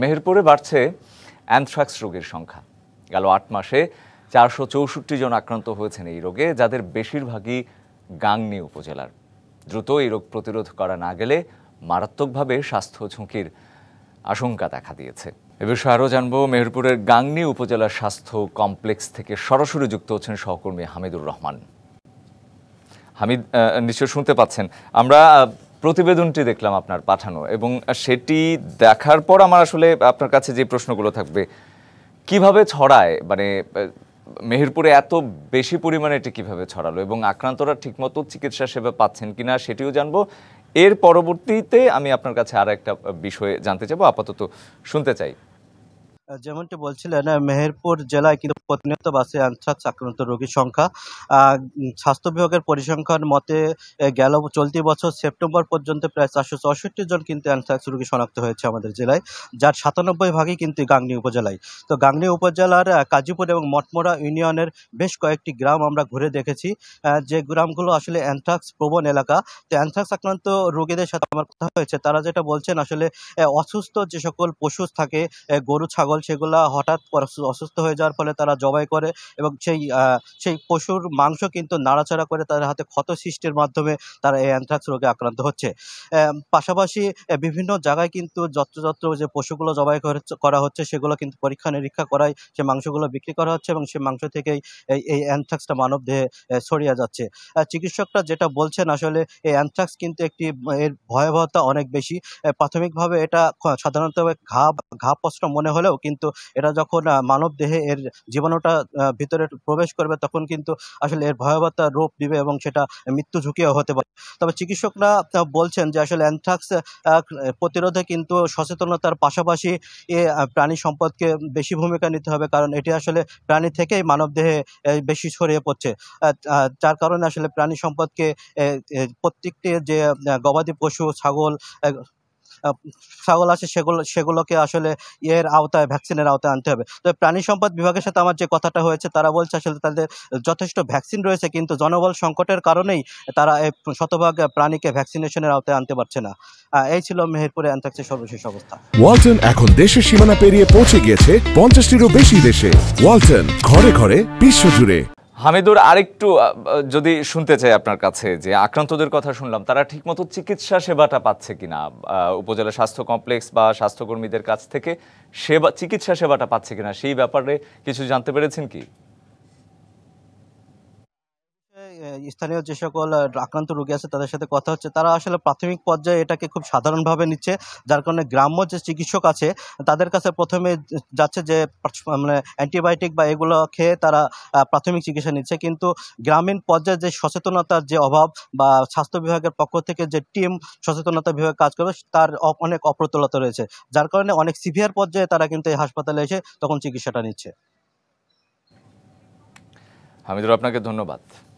মেহেরপুরে বাড়ছে অ্যানথ্রাক্স রোগীর সংখ্যা। গেল ৮ মাসে ৪৬৪ জন আক্রান্ত হয়েছেন এই রোগে, যাদের বেশিরভাগই গাংনী উপজেলার। দ্রুত এই রোগ প্রতিরোধ করা না গেলে মারাত্মকভাবে স্বাস্থ্য ঝুঁকির আশঙ্কা দেখা দিয়েছে। এ বিষয়ে আরও জানবো। মেহেরপুরের গাংনী উপজেলার স্বাস্থ্য কমপ্লেক্স থেকে সরাসরি যুক্ত হচ্ছেন সহকর্মী হামিদুর রহমান। হামিদ, নিশ্চয় শুনতে পাচ্ছেন। আমরা প্রতিবেদনটি দেখলাম আপনার পাঠানো, এবং সেটি দেখার পর আমার আসলে আপনার কাছে যে প্রশ্নগুলো থাকবে, কিভাবে ছড়ায়, মানে মেহেরপুরে এত বেশি পরিমাণে এটি কিভাবে ছড়ালো এবং আক্রান্তরা ঠিকমতো চিকিৎসা সেবা পাচ্ছেন কিনা সেটিও জানবো। এর পরবর্তীতে আমি আপনার কাছে আর একটা বিষয়ে জানতে চাইবো, আপাতত শুনতে চাই। যেমনটি বলছিলেন, মেহেরপুর জেলায় কিন্তু প্রতিনিয়ত বাড়ছে অ্যানথ্রাক্স আক্রান্ত রোগীর সংখ্যা। স্বাস্থ্য বিভাগের পরিসংখ্যান মতে গেল চলতি বছর সেপ্টেম্বর পর্যন্ত প্রায় ৪৬৪ জন কিন্তু অ্যানথ্রাক্স রোগী শনাক্ত হয়েছে আমাদের জেলায়, যার ৯৭ ভাগই কিন্তু গাংনী উপজেলায়। তো গাংনী উপজেলার কাজীপুর এবং মঠমোড়া ইউনিয়নের বেশ কয়েকটি গ্রাম আমরা ঘুরে দেখেছি, যে গ্রামগুলো আসলে অ্যানথ্রাক্স প্রবণ এলাকা। তো অ্যানথ্রাক্স আক্রান্ত রোগীদের সাথে আমার কথা হয়েছে, তারা যেটা বলছেন আসলে অসুস্থ যে সকল পশু থাকে, গরু ছাগল, সেগুলা হঠাৎ অসুস্থ হয়ে যাওয়ার ফলে তারা জবাই করে এবং সেই পশুর মাংস কিন্তু নাড়াচাড়া করে তাদের হাতে ক্ষত সৃষ্টির মাধ্যমে তারা এই অ্যানথ্রাক্স রোগে আক্রান্ত হচ্ছে। পাশাপাশি বিভিন্ন জায়গায় কিন্তু যত্র যে পশুগুলো জবাই করা হচ্ছে সেগুলো কিন্তু পরীক্ষা নিরীক্ষা করায় সে মাংসগুলো বিক্রি করা হচ্ছে এবং সে মাংস থেকেই এই অ্যানথ্রাক্সটা মানব দেহে ছড়িয়ে যাচ্ছে। চিকিৎসকরা যেটা বলছেন আসলে এই অ্যানথ্রাক্স কিন্তু এর ভয়াবহতা অনেক বেশি। প্রাথমিকভাবে এটা সাধারণত ঘা পশরা মনে হলেও কিন্তু এটা যখন মানব দেহে এর জীবাণুটা ভিতরে প্রবেশ করবে তখন কিন্তু আসলে এর ভয়াবহতা রূপ দিবে এবং সেটা মৃত্যু ঝুঁকিও হতে পারে। তবে চিকিৎসকরা বলছেন যে আসলে অ্যানথ্রাক্স প্রতিরোধে কিন্তু সচেতনতার পাশাপাশি প্রাণী সম্পদকে বেশি ভূমিকা নিতে হবে, কারণ এটি আসলে প্রাণী থেকেই মানব দেহে বেশি ছড়িয়ে পড়ছে। যার কারণে আসলে প্রাণী সম্পদকে প্রত্যেকটি যে গবাদি পশু ছাগল আছে সেগুলোকে আসলে ভ্যাকসিনের আওতায় আনতে হবে। তো প্রাণী সম্পদ বিভাগের সাথে আমার যে কথাটা হয়েছে, তারা বলছে আসলে তাদের যথেষ্ট ভ্যাকসিন রয়েছে, কিন্তু জনবল সংকটের কারণেই তারা শতভাগ প্রাণীকে ভ্যাকসিনেশনের আওতায় আনতে পারছে না। এই ছিল মেহেরপুরে অ্যানথ্রাক্সের সর্বশেষ অবস্থা। ওয়ালটন এখন দেশের সীমানা পেরিয়ে পৌঁছে গিয়েছে 50টিরও বেশি দেশে। ওয়ালটন, ঘরে ঘরে বিশ্বজুড়ে। হামিদুর, আরেকটু যদি শুনতে চাই আপনার কাছে, যে আক্রান্তদের কথা শুনলাম, তারা ঠিকমতো চিকিৎসা সেবাটা পাচ্ছে কিনা, উপজেলা স্বাস্থ্য কমপ্লেক্স বা স্বাস্থ্যকর্মীদের কাছ থেকে চিকিৎসা সেবাটা পাচ্ছে কিনা, সেই ব্যাপারে কিছু জানতে পেরেছেন কি? স্থানীয় যে সকল আক্রান্ত রোগী আছে তাদের সাথে কথা হচ্ছে, তারা আসলে প্রাথমিক পর্যায়ে এটাকে খুব সাধারণভাবে নিচ্ছে, যার কারণে গ্রাম্য যে চিকিৎসক আছে তাদের কাছে প্রথমে যাচ্ছে যে মানে অ্যান্টিবায়োটিক বা এগুলো খেয়ে তারা প্রাথমিক চিকিৎসা নিচ্ছে। কিন্তু গ্রামীণ পর্যায়ে যে সচেতনতার যে অভাব বা স্বাস্থ্য বিভাগের পক্ষ থেকে যে টিম সচেতনতা বিভাগ কাজ করবে তার অনেক অপ্রতুলতা রয়েছে, যার কারণে অনেক সিভিয়ার পর্যায়ে তারা কিন্তু এই হাসপাতালে এসে তখন চিকিৎসাটা নিচ্ছে। হামিদুর, আপনাকে ধন্যবাদ।